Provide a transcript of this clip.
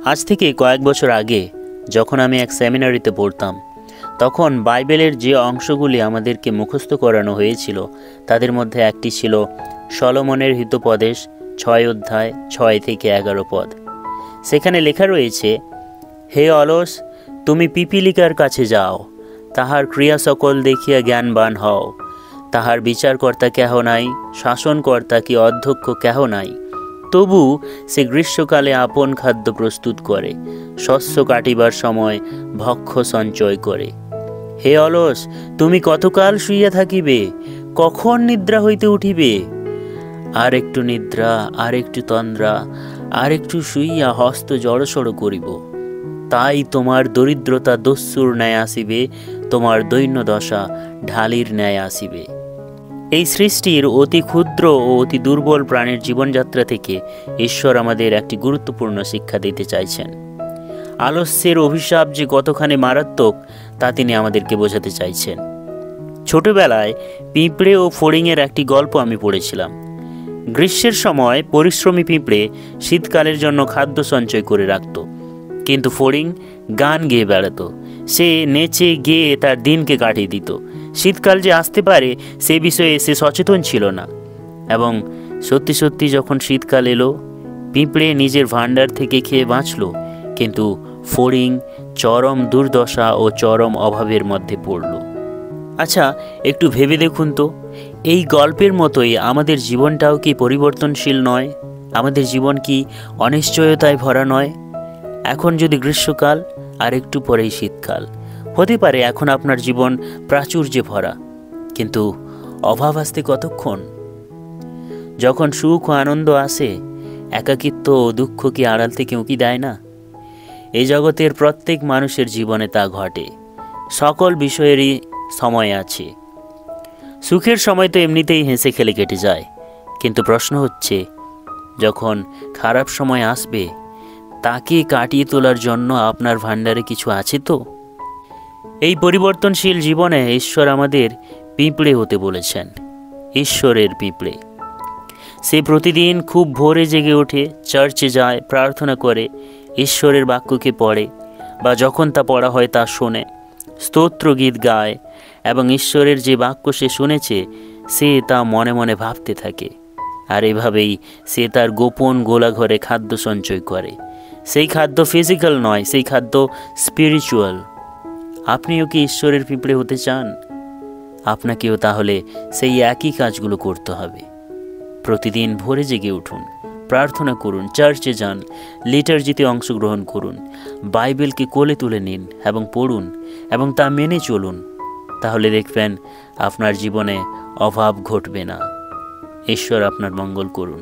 আজ থেকে কয়েক বছর আগে যখন আমি এক সেমিনারিতে পড়তাম, তখন বাইবেলের যে অংশগুলি আমাদেরকে মুখস্থ করানো হয়েছিল তাদের মধ্যে একটি ছিল সলোমনের হিতোপদেশ 6 অধ্যায় 6 থেকে 11 পদ। সেখানে লেখা রয়েছে, হে অলস, তুমি পিপীলিকার কাছে যাও, তাহার ক্রিয়া সকল দেখিয়া জ্ঞানবান হও। তাহার বিচারকর্তা কেহ নাই, শাসনকর্তা কি অধ্যক্ষ কেহ নাই। তবু সে গ্রীষ্মকালে আপন খাদ্য প্রস্তুত করে, শস্য কাটিবার সময় ভক্ষ্য সঞ্চয় করে। হে অলস, তুমি কতকাল শুইয়া থাকিবে? কখন নিদ্রা হইতে উঠিবে? আর একটু নিদ্রা, আর একটু তন্দ্রা, আর একটু শুইয়া হস্ত জড়সড় করিব। তাই তোমার দরিদ্রতা দস্যুর ন্যায় আসিবে, তোমার দৈন্যদশা ঢালির ন্যায় আসিবে। এই সৃষ্টির অতি ক্ষুদ্র ও অতি দুর্বল প্রাণীর জীবনযাত্রা থেকে ঈশ্বর আমাদের একটি গুরুত্বপূর্ণ শিক্ষা দিতে চাইছেন। আলস্যের অভিশাপ যে কতখানি মারাত্মক তা তিনি আমাদেরকে বোঝাতে চাইছেন। ছোটবেলায় পিঁপড়ে ও ফড়িংয়ের একটি গল্প আমি পড়েছিলাম। গ্রীষ্মের সময় পরিশ্রমী পিঁপড়ে শীতকালের জন্য খাদ্য সঞ্চয় করে রাখত, কিন্তু ফড়িং গান গেয়ে বেড়াত। সে নেচে গেয়ে তার দিনকে কাটিয়ে দিত। শীতকাল যে আসতে পারে সে বিষয়ে সে সচেতন ছিল না। এবং সত্যি সত্যি যখন শীতকাল এলো, পিঁপড়ে নিজের ভাণ্ডার থেকে খেয়ে বাঁচল, কিন্তু ফড়িং চরম দুর্দশা ও চরম অভাবের মধ্যে পড়ল। আচ্ছা, একটু ভেবে দেখুন তো, এই গল্পের মতোই আমাদের জীবনটাও কি পরিবর্তনশীল নয়? আমাদের জীবন কি অনিশ্চয়তায় ভরা নয়? এখন যদি গ্রীষ্মকাল, আর একটু পরেই শীতকাল। হতে পারে এখন আপনার জীবন প্রাচুর্যে ভরা, কিন্তু অভাব আসতে কতক্ষণ? যখন সুখ ও আনন্দ আসে, একাকিত্ব ও দুঃখ কি আড়াল থেকে উঁকি দেয় না? এই জগতের প্রত্যেক মানুষের জীবনে তা ঘটে। সকল বিষয়েরই সময় আছে। সুখের সময় তো এমনিতেই হেসে খেলে কেটে যায়, কিন্তু প্রশ্ন হচ্ছে, যখন খারাপ সময় আসবে তাকে কাটিয়ে তোলার জন্য আপনার ভাণ্ডারে কিছু আছে তো? এই পরিবর্তনশীল জীবনে ঈশ্বর আমাদের পিঁপড়ে হতে বলেছেন, ঈশ্বরের পিঁপড়ে। সে প্রতিদিন খুব ভোরে জেগে ওঠে, চার্চে যায়, প্রার্থনা করে, ঈশ্বরের বাক্যকে পড়ে, বা যখন তা পড়া হয় তা শোনে, স্তোত্র গীত গায়, এবং ঈশ্বরের যে বাক্য সে শুনেছে সে তা মনে মনে ভাবতে থাকে। আর এভাবেই সে তার গোপন গোলাঘরে খাদ্য সঞ্চয় করে। সেই খাদ্য ফিজিক্যাল নয়, সেই খাদ্য স্পিরিচুয়াল। আপনিও কি ঈশ্বরের পিঁপড়ে হতে চান? আপনাকেও তাহলে সেই একই কাজগুলো করতে হবে। প্রতিদিন ভোরে জেগে উঠুন, প্রার্থনা করুন, চার্চে যান, লিটার্জিতে অংশগ্রহণ করুন, বাইবেলকে কোলে তুলে নিন এবং পড়ুন এবং তা মেনে চলুন। তাহলে দেখবেন আপনার জীবনে অভাব ঘটবে না। ঈশ্বর আপনার মঙ্গল করুন।